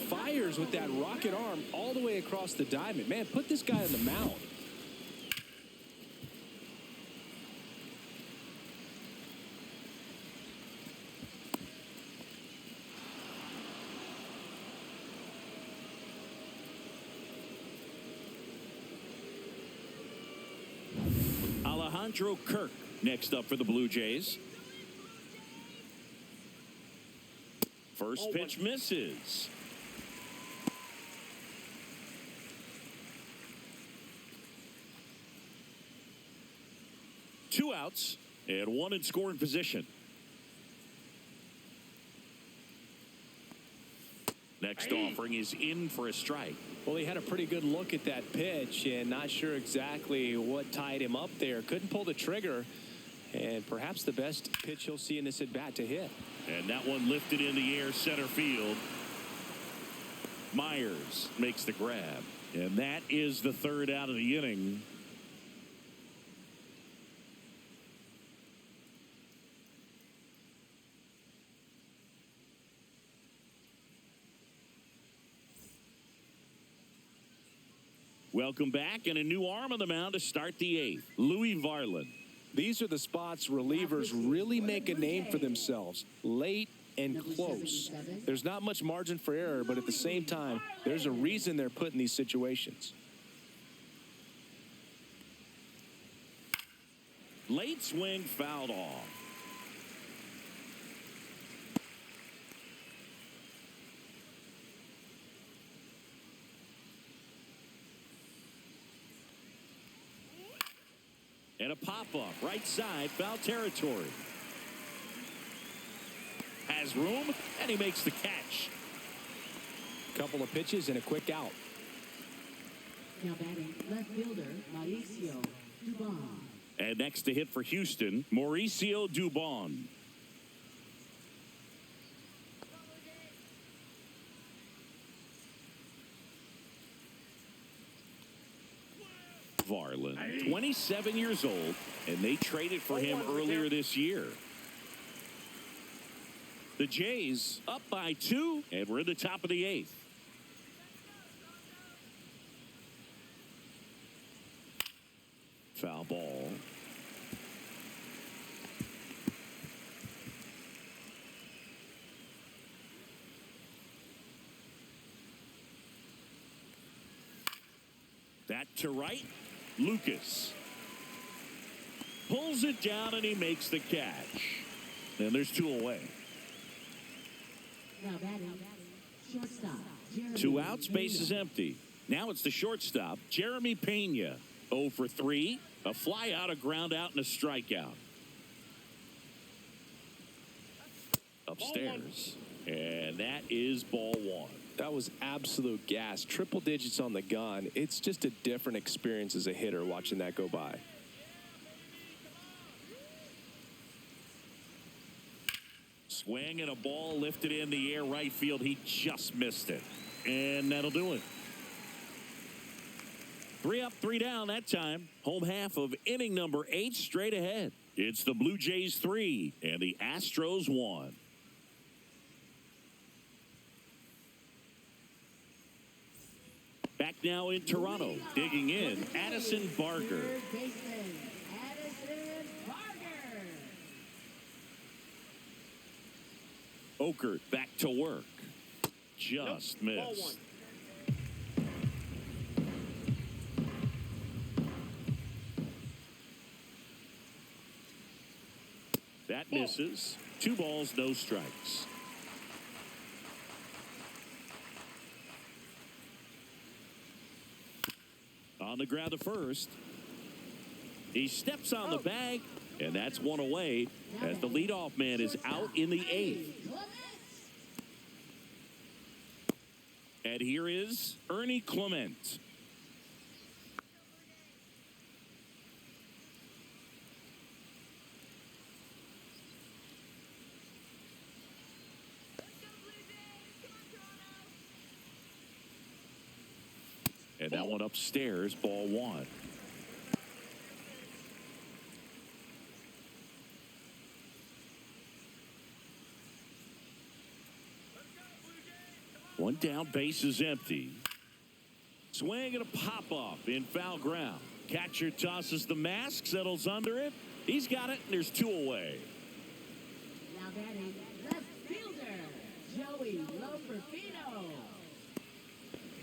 fires with that rocket arm all the way across the diamond. Man, put this guy on the mound. Alejandro Kirk next up for the Blue Jays. First pitch misses. Two outs and one in scoring position. Next offering is in for a strike. Well, he had a pretty good look at that pitch and not sure exactly what tied him up there. Couldn't pull the trigger, and perhaps the best pitch he'll see in this at-bat to hit. And that one lifted in the air center field. Myers makes the grab. And that is the third out of the inning. Welcome back, and a new arm on the mound to start the eighth. Louis Varland. These are the spots relievers really make a name for themselves. Late and close. There's not much margin for error, but at the same time, there's a reason they're put in these situations. Late swing fouled off. And a pop-up, right side, foul territory. Has room, and he makes the catch. Couple of pitches and a quick out. Now batting left fielder Mauricio Dubon. And next to hit for Houston, Mauricio Dubon. Varland, 27 years old, and they traded for him earlier this year. The Jays up by 2, and we're in the top of the 8th. Foul ball. That to right. Lucas pulls it down, and he makes the catch. And there's 2 away. Now batting shortstop Jeremy 2 outs, base is empty. Now it's the shortstop, Jeremy Pena. 0 for 3. A fly out, a ground out, and a strikeout. Upstairs. And that is ball 1. That was absolute gas. Triple digits on the gun. It's just a different experience as a hitter watching that go by. Swing and a ball lifted in the air right field. He just missed it. And that'll do it. 3 up, 3 down that time. Home half of inning number 8 straight ahead. It's the Blue Jays 3 and the Astros 1. Back now in Toronto, digging in, Addison Barker. third baseman Addison Barker. Okert back to work. Just missed. That misses. 2 balls, no strikes. On the ground to first. He steps on the bag, and that's 1 away as the leadoff man is out in the 8th. And here is Ernie Clement. And that one upstairs, ball 1. One down, base is empty. Swing and a pop-off in foul ground. Catcher tosses the mask, settles under it. He's got it, and there's 2 away. Now batting left fielder Joey Loperfido.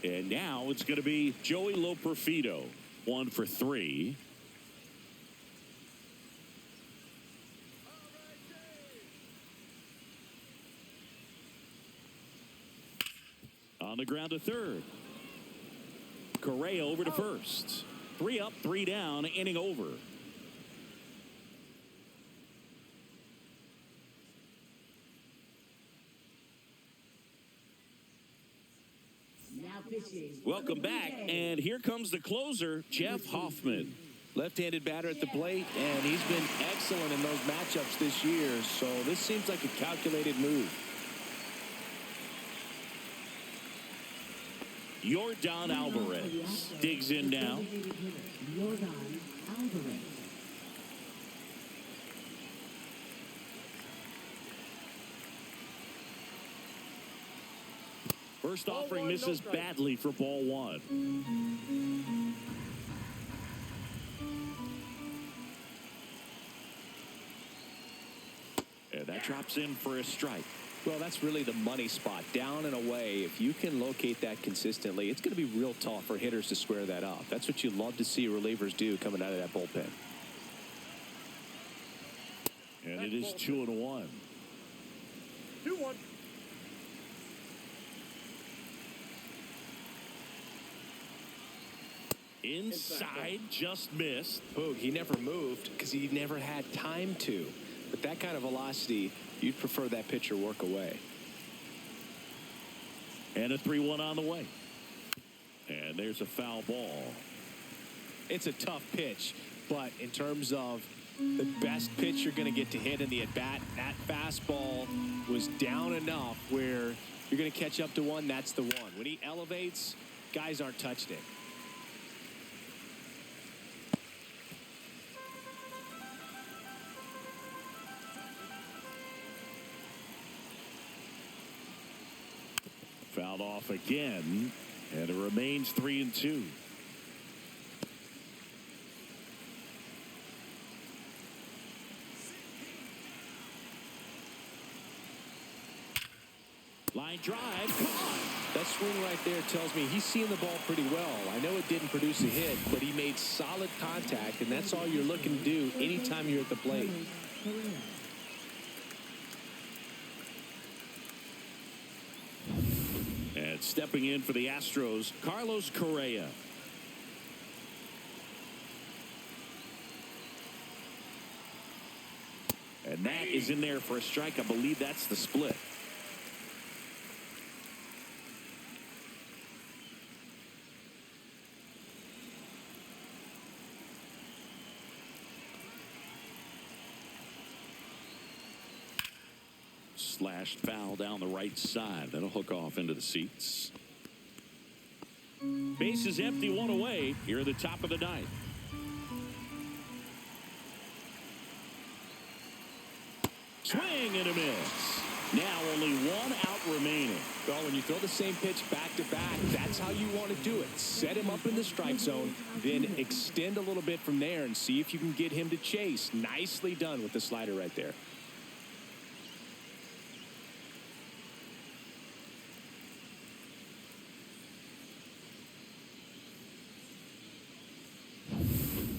And now it's going to be Joey Loperfido. 1 for 3. On the ground to third. Correa over to first. 3 up, 3 down, inning over. Welcome back, and here comes the closer, Jeff Hoffman. Left-handed batter at the plate, and he's been excellent in those matchups this year, so this seems like a calculated move. Yordan Alvarez digs in now. Yordan Alvarez. First offering misses badly for ball one. And that drops in for a strike. Well, that's really the money spot. Down and away, if you can locate that consistently, it's going to be real tough for hitters to square that up. That's what you love to see relievers do coming out of that bullpen. And it is 2-1. 2-1. Inside, just missed. Boog, he never moved because he never had time to. But that kind of velocity, you'd prefer that pitcher work away. And a 3-1 on the way. And there's a foul ball. It's a tough pitch, but in terms of the best pitch you're going to get to hit in the at-bat, that fastball was down enough where you're going to catch up to one, that's the one. When he elevates, guys aren't touching it. Fouled off again, and it remains 3-2. Line drive, caught. That swing right there tells me he's seeing the ball pretty well. I know it didn't produce a hit, but he made solid contact, and that's all you're looking to do anytime you're at the plate. And stepping in for the Astros, Carlos Correa. And that is in there for a strike. I believe that's the split. Slashed foul down the right side. That'll hook off into the seats. Base is empty, one away here at the top of the ninth. Swing and a miss. Now only one out remaining. Well, when you throw the same pitch back to back, that's how you want to do it. Set him up in the strike zone, then extend a little bit from there and see if you can get him to chase. Nicely done with the slider right there.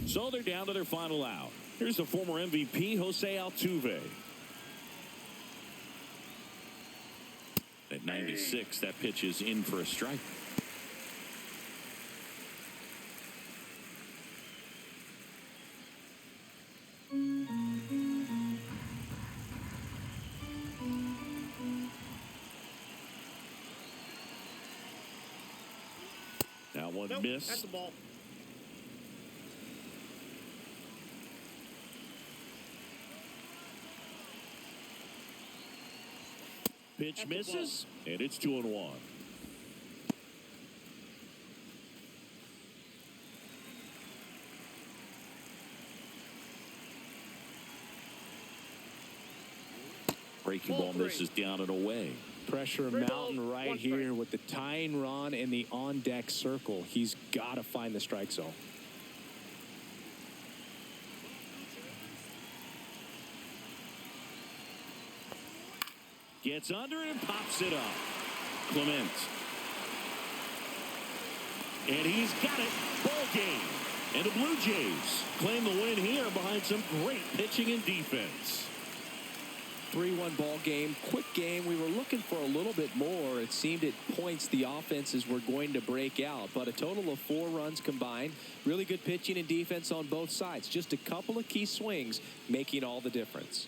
So they're down to their final out. Here's the former MVP, Jose Altuve. At 96, that pitch is in for a strike. Now one miss. That's the ball. Pitch misses, and it's 2-1. Breaking ball misses down and away. Pressure mountain right here with the tying run in the on-deck circle. He's got to find the strike zone. Gets under and pops it up. Clement. And he's got it. Ball game. And the Blue Jays claim the win here behind some great pitching and defense. 3-1 ball game. Quick game. We were looking for a little bit more. It seemed at points the offenses were going to break out. But a total of 4 runs combined. Really good pitching and defense on both sides. Just a couple of key swings making all the difference.